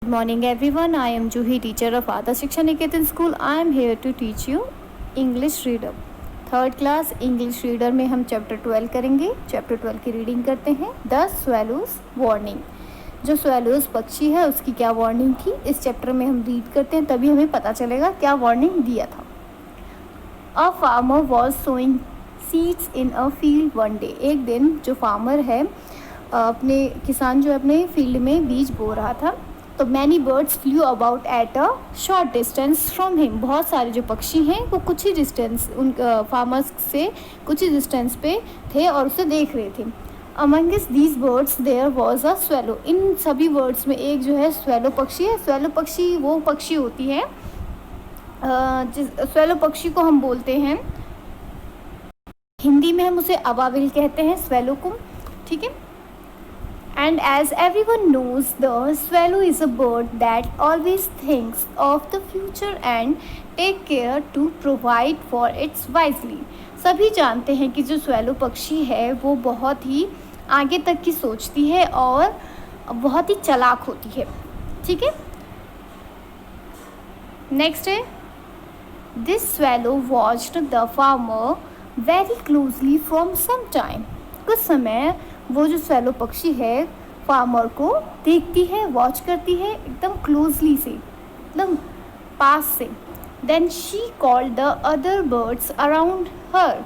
Good morning everyone. I am Juhi, teacher of Adarsh Shiksha Niketan School. I am here to teach you English reader. Third class English reader में हम chapter 12 करेंगे. Chapter 12 की reading करते हैं. The swallow's warning. जो swallows पक्षी है उसकी क्या वार्निंग थी इस चैप्टर में हम रीड करते हैं, तभी हमें पता चलेगा क्या वार्निंग दिया था. A farmer was sowing seeds in a field one day. एक दिन जो फार्मर है अपने किसान जो अपने फील्ड में बीज बो रहा था, तो many birds flu about at a short distance from him. बहुत सारे जो पक्षी हैं वो कुछ ही डिस्टेंस उन फार्मर्स से कुछ ही डिस्टेंस पे थे और उसे देख रहे थे. Amongst these birds there was a swallow. इन सभी बर्ड्स में एक जो है स्वेलो पक्षी है. स्वेलो पक्षी वो पक्षी होती है स्वेलो पक्षी को हम बोलते हैं, हिंदी में हम उसे अबाबिल कहते हैं, स्वेलोकुम. ठीक है. And as everyone knows, the swallow is a bird that always thinks of the future and take care to provide for it wisely. सभी जानते हैं कि जो swallow पक्षी है वो बहुत ही आगे तक की सोचती है और बहुत ही चालाक होती है. ठीक है. नेक्स्ट है, this swallow watched the farmer very closely from some time. कुछ समय वो जो स्वेलो पक्षी है फार्मर को देखती है, वॉच करती है एकदम क्लोजली से, एकदम पास से. Then she called the other birds around her.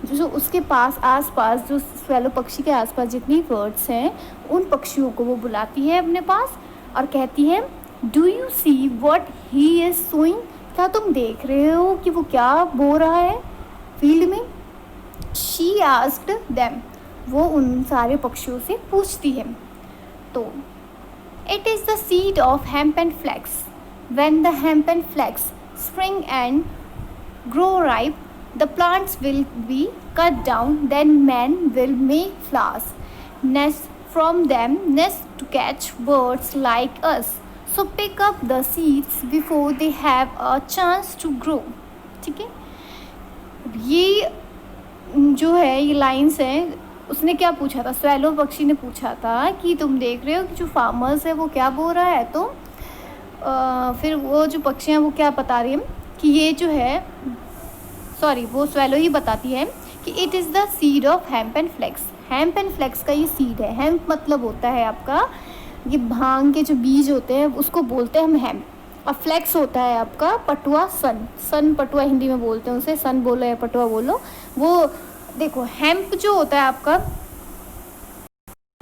जो उसके पास आसपास जो स्वेलो पक्षी के आसपास जितनी बर्ड्स हैं उन पक्षियों को वो बुलाती है अपने पास और कहती है, do you see what he is sowing. क्या तुम देख रहे हो कि वो क्या बो रहा है फील्ड में. She asked them. वो उन सारे पक्षियों से पूछती है. तो it is the seed of hemp and flax. When the hemp and flax spring and grow ripe, the plants will be cut down. Then man will make flowers nest from them nest to catch birds like us. So pick up the seeds before they have a chance to grow. ठीक है. ये जो है ये lines हैं. उसने क्या पूछा था, स्वेलो पक्षी ने पूछा था कि तुम देख रहे हो कि जो फार्मर्स है वो क्या बो रहा है. तो फिर वो जो पक्षी हैं वो क्या बता रही है कि ये जो है, सॉरी वो स्वेलो ही बताती है कि it is the seed of hemp and flax. Hemp and flax का ये सीड है. हेम्प मतलब होता है आपका ये भांग के जो बीज होते हैं उसको बोलते हैं हम हेम्प. और फ्लैक्स होता है आपका पटुआ. सन पटुआ हिंदी में बोलते हैं उसे. सन बोलो या पटुआ बोलो. वो देखो हेम्प जो होता है आपका,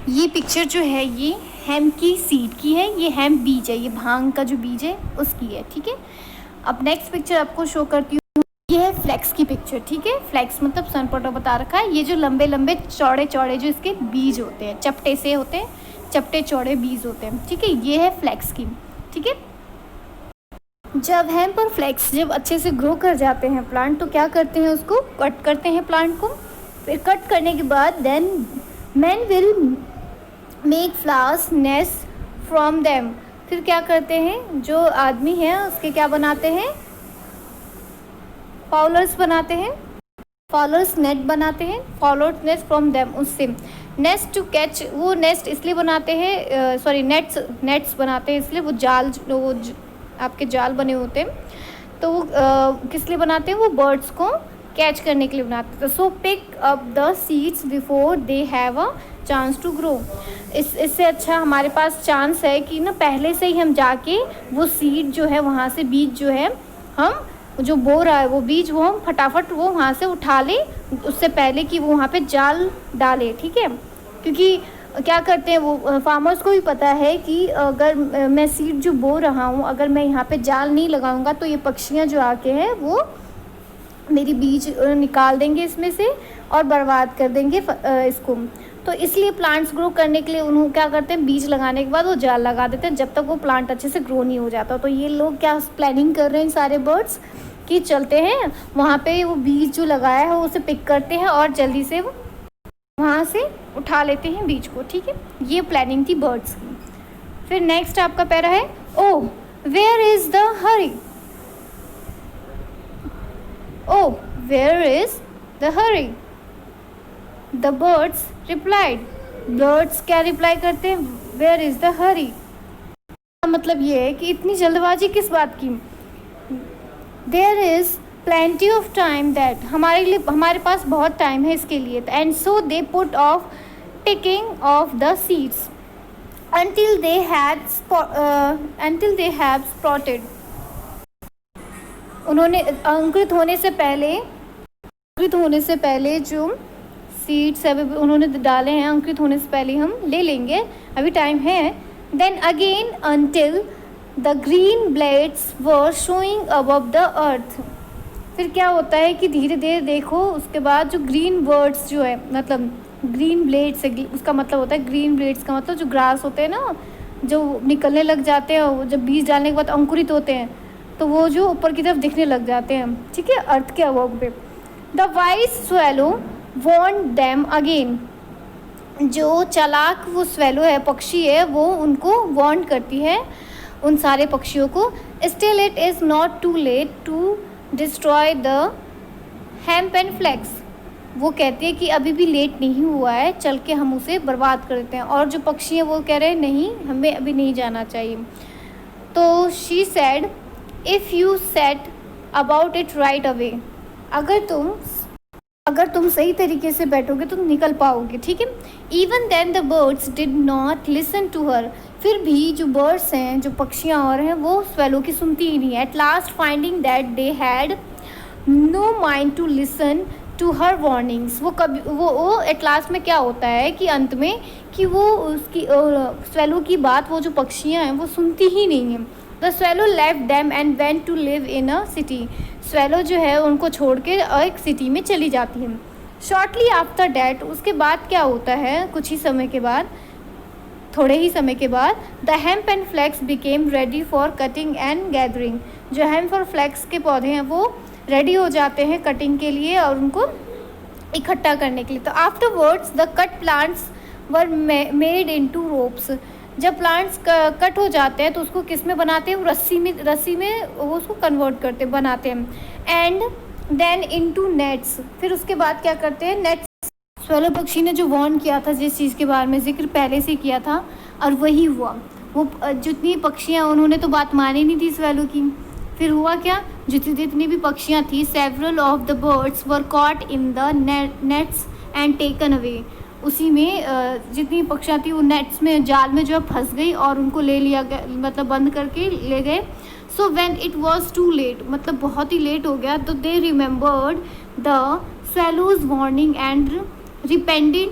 ये पिक्चर जो है ये हेम्प की सीड की है. ये हेम्प बीज है, ये भांग का जो बीज है उसकी है. ठीक है. अब नेक्स्ट पिक्चर आपको शो करती हूँ. ये है फ्लैक्स की पिक्चर. ठीक है. फ्लैक्स मतलब सन पटुआ बता रखा है. ये जो लंबे लंबे चौड़े चौड़े जो इसके बीज होते हैं, चपटे से होते हैं, चपटे चौड़े बीज होते हैं. ठीक है. ये है फ्लैक्स की. ठीक है. जब हेम्प और फ्लैक्स जब अच्छे से ग्रो कर जाते हैं प्लांट, तो क्या करते हैं, उसको कट करते हैं प्लांट को. फिर कट करने के बाद then man will make flowers nest from them. फिर क्या करते हैं, जो आदमी है उसके क्या बनाते हैं, फाउलर्स बनाते हैं. फाउलर्स नेट बनाते हैं. Fowler's nest from them. उससे नेस्ट टू कैच, वो नेस्ट इसलिए बनाते हैं, सॉरी नेट्स बनाते हैं इसलिए, वो जाल वो आपके जाल बने होते हैं. तो वो किस लिए बनाते हैं, वो बर्ड्स को कैच करने के लिए बनाते थे. So pick up the seeds before they have a chance to grow. इससे अच्छा हमारे पास चांस है कि ना पहले से ही हम जाके वो सीड जो है वहाँ से बीज जो है हम जो बो रहा है वो बीज वो हम फटाफट वो वहाँ से उठा लें उससे पहले कि वो वहाँ पे जाल डालें. ठीक है. क्योंकि क्या करते हैं वो फार्मर्स को भी पता है कि अगर मैं सीड जो बो रहा हूँ अगर मैं यहाँ पे जाल नहीं लगाऊंगा तो ये पक्षियाँ जो आके हैं वो मेरी बीज निकाल देंगे इसमें से और बर्बाद कर देंगे इसको. तो इसलिए प्लांट्स ग्रो करने के लिए उन्होंने क्या करते हैं, बीज लगाने के बाद वो जाल लगा देते हैं जब तक वो प्लांट अच्छे से ग्रो नहीं हो जाता. तो ये लोग क्या प्लानिंग कर रहे हैं सारे बर्ड्स कि चलते हैं वहाँ पे वो बीज जो लगाया है उसे पिक करते हैं और जल्दी से वो वहाँ से उठा लेते हैं बीज को. ठीक है. ये प्लानिंग थी बर्ड्स की. फिर नेक्स्ट आपका पैरा है, oh where is the hurry. Oh where is the hurry. The birds replied. Birds क्या रिप्लाई करते हैं, वेयर इज़ द हरी. मतलब ये है कि इतनी जल्दबाजी किस बात की। There is plenty of time that, हमारे पास बहुत टाइम है इसके लिए। And so they put off ticking of the seeds until they have sprouted। उन्होंने अंकुरित होने से पहले जो सीड्स है उन्होंने डाले हैं, अंकुरित होने से पहले हम ले लेंगे, अभी टाइम है। Then again until the green blades were showing above the earth। फिर क्या होता है कि धीरे धीरे देखो उसके बाद जो ग्रीन वर्ड्स जो है, मतलब ग्रीन ब्लेड्स है, उसका मतलब होता है, ग्रीन ब्लेड्स का मतलब जो ग्रास होते हैं ना, जो निकलने लग जाते हैं जब बीज डालने के बाद अंकुरित होते हैं, तो वो जो ऊपर की तरफ दिखने लग जाते हैं, ठीक है, अर्थ के अबव पे। The wise swallow want them again. जो चालाक वो स्वेलो है, पक्षी है, वो उनको वॉन्ट करती है, उन सारे पक्षियों को। Still it is not too late to destroy the hemp and flax. वो कहती है कि अभी भी लेट नहीं हुआ है, चल के हम उसे बर्बाद कर देते हैं। और जो पक्षी हैं वो कह रहे हैं नहीं, हमें अभी नहीं जाना चाहिए। तो she said if you set about it right away. अगर तुम सही तरीके से बैठोगे तो निकल पाओगे, ठीक है। Even then the birds did not listen to her. फिर भी जो बर्ड्स हैं, जो पक्षियाँ और हैं, वो स्वेलो की सुनती ही नहीं है। At last finding that they had no mind to listen to her warnings. वो एट लास्ट में क्या होता है कि अंत में कि वो उसकी स्वेलो की बात, वो जो पक्षियाँ हैं वो सुनती ही नहीं हैं। The swallow left them and went to live in a city. Swallow जो है उनको छोड़ के एक सिटी में चली जाती है। शॉर्टली आफ्टर डैट, उसके बाद क्या होता है, कुछ ही समय के बाद, थोड़े ही समय के बाद, the hemp and flax became ready for cutting and gathering. जो हेम्प और फ्लैक्स के पौधे हैं वो रेडी हो जाते हैं कटिंग के लिए और उनको इकट्ठा करने के लिए। तो afterwards the cut plants were made into ropes. जब प्लांट्स कट हो जाते हैं तो उसको किस में बनाते हैं, रस्सी में वो उसको कन्वर्ट करते बनाते हैं। And then into nets. फिर उसके बाद क्या करते हैं, नेट्स। स्वेलो पक्षी ने जो वार्न किया था, जिस चीज़ के बारे में जिक्र पहले से किया था, और वही हुआ। वो जितनी पक्षियाँ, उन्होंने तो बात मानी नहीं थी स्वेलो की। फिर हुआ क्या, जितनी भी पक्षियाँ थी, several of the birds were caught in the nets and taken away. उसी में जितनी पक्षियाँ थी वो नेट्स में, जाल में जो है फंस गई और उनको ले लिया गया, मतलब बंद करके ले गए। So when it was too late, मतलब बहुत ही लेट हो गया, तो they remembered the swallow's warning and repented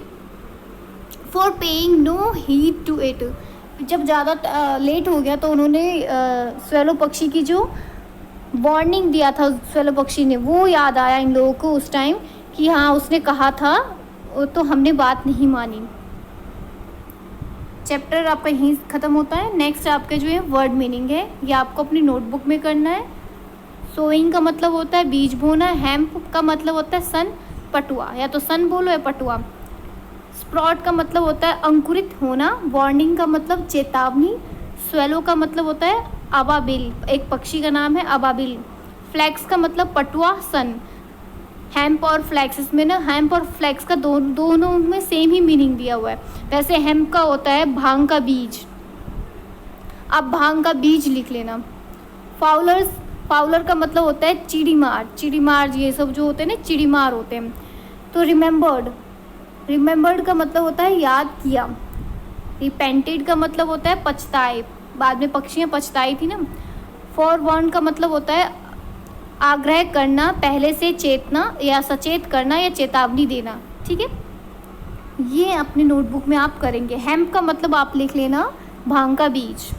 for paying no heed to it. जब ज़्यादा लेट हो गया तो उन्होंने स्वेलो पक्षी की जो वार्निंग दिया था स्वेलो पक्षी ने, वो याद आया इन लोगों को उस टाइम कि हाँ उसने कहा था, तो हमने बात नहीं मानी। चैप्टर आपका यहीं ख़त्म होता है। नेक्स्ट आपके जो है वर्ड मीनिंग है, ये आपको अपनी नोटबुक में करना है। सोइंग का मतलब होता है बीज बोना। हेम्प का मतलब होता है सन, पटुआ, या तो सन बोलो या पटुआ। स्प्रॉट का मतलब होता है अंकुरित होना। वार्निंग का मतलब चेतावनी। स्वेलो का मतलब होता है अबाबिल, एक पक्षी का नाम है अबाबिल। फ्लैक्स का मतलब पटुआ, सन। हेम्प और फ्लैक्स, इसमें ना हेम्प और फ्लैक्स का दोनों में सेम ही मीनिंग दिया हुआ है। वैसे हेम्प का होता है भांग का बीज, आप भांग का बीज लिख लेना। फाउलर का मतलब होता है चिड़ीमार, ये सब जो होते हैं ना चिड़ीमार होते हैं। तो रिमेंबर्ड का मतलब होता है याद किया। रिपेंटेड का मतलब होता है पछताए, बाद में पक्षियाँ पछताई थी ना। फॉरवार्न का मतलब होता है आग्रह करना, पहले से चेतना या सचेत करना या चेतावनी देना, ठीक है। ये अपने नोटबुक में आप करेंगे। हेम्प का मतलब आप लिख लेना भांग का बीज।